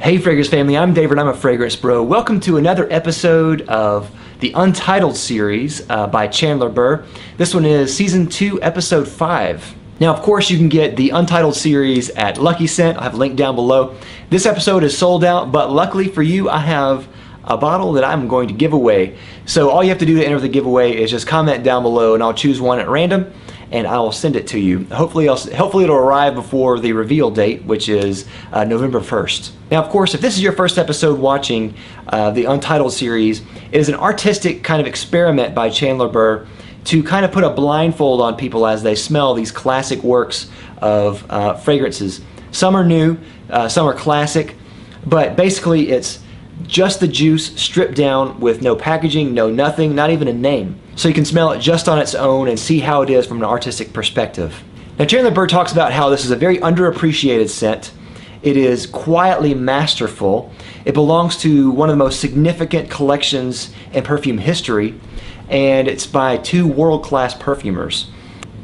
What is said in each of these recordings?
Hey Fragrance family, I'm David, I'm a fragrance bro. Welcome to another episode of the Untitled series by Chandler Burr. This one is Season 2, Episode 5. Now of course you can get the Untitled series at Lucky Scent. I'll have a link down below. This episode is sold out, but luckily for you I have a bottle that I'm going to give away. So all you have to do to enter the giveaway is just comment down below and I'll choose one at random and I will send it to you. Hopefully it'll arrive before the reveal date, which is November 1st. Now, of course, if this is your first episode watching the Untitled series, it is an artistic kind of experiment by Chandler Burr to kind of put a blindfold on people as they smell these classic works of fragrances. Some are new, some are classic, but basically it's just the juice stripped down with no packaging, no nothing, not even a name. So you can smell it just on its own and see how it is from an artistic perspective. Now Chandler Burr talks about how this is a very underappreciated scent. It is quietly masterful. It belongs to one of the most significant collections in perfume history, and it's by two world-class perfumers.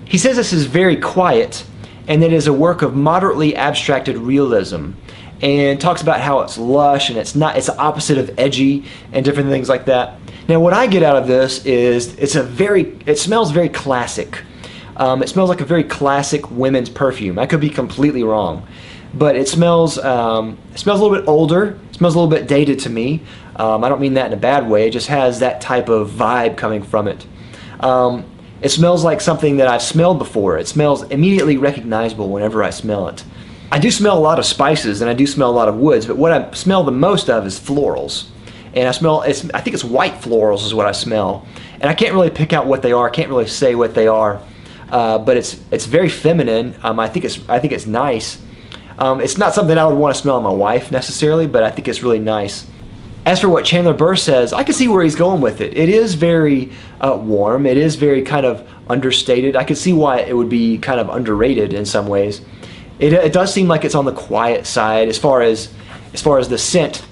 He says this is very quiet and that it is a work of moderately abstracted realism, and talks about how it's lush and it's the opposite of edgy and different things like that. Now what I get out of this is it smells very classic. It smells like a very classic women's perfume. I could be completely wrong, but it smells a little bit older. It smells a little bit dated to me. I don't mean that in a bad way. It just has that type of vibe coming from it. It smells like something that I've smelled before. It smells immediately recognizable whenever I smell it. I do smell a lot of spices and I do smell a lot of woods, but what I smell the most of is florals. And I think it's white florals is what I smell. And I can't really pick out what they are. I can't really say what they are. But it's very feminine. I think it's nice. It's not something I would want to smell on my wife necessarily, but I think it's really nice. As for what Chandler Burr says, I can see where he's going with it. It is very warm. It is very kind of understated. I can see why it would be kind of underrated in some ways. It does seem like it's on the quiet side as far as the scent.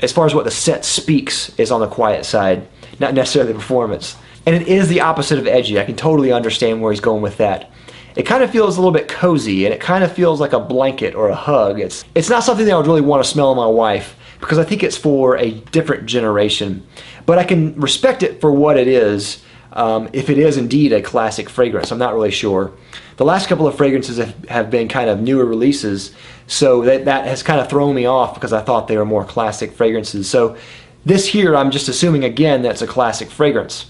As far as what the scent speaks is on the quiet side, not necessarily the performance. And it is the opposite of edgy. I can totally understand where he's going with that. It kind of feels a little bit cozy, and it kind of feels like a blanket or a hug. It's not something that I would really want to smell on my wife, because I think it's for a different generation. But I can respect it for what it is, if it is indeed a classic fragrance. I'm not really sure. The last couple of fragrances have been kind of newer releases, so that has kind of thrown me off because I thought they were more classic fragrances. So this here, I'm just assuming again that's a classic fragrance.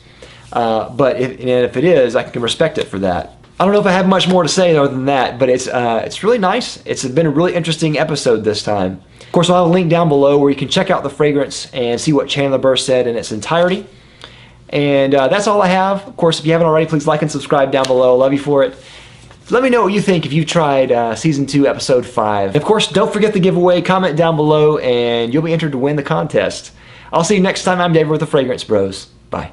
But if it is, I can respect it for that. I don't know if I have much more to say other than that, but it's really nice. It's been a really interesting episode this time. Of course, I'll have a link down below where you can check out the fragrance and see what Chandler Burr said in its entirety. And that's all I have. Of course, if you haven't already, please like and subscribe down below. Love you for it. Let me know what you think if you've tried Season 2, Episode 5. Of course, don't forget the giveaway. Comment down below and you'll be entered to win the contest. I'll see you next time. I'm David with the Fragrance Bros. Bye.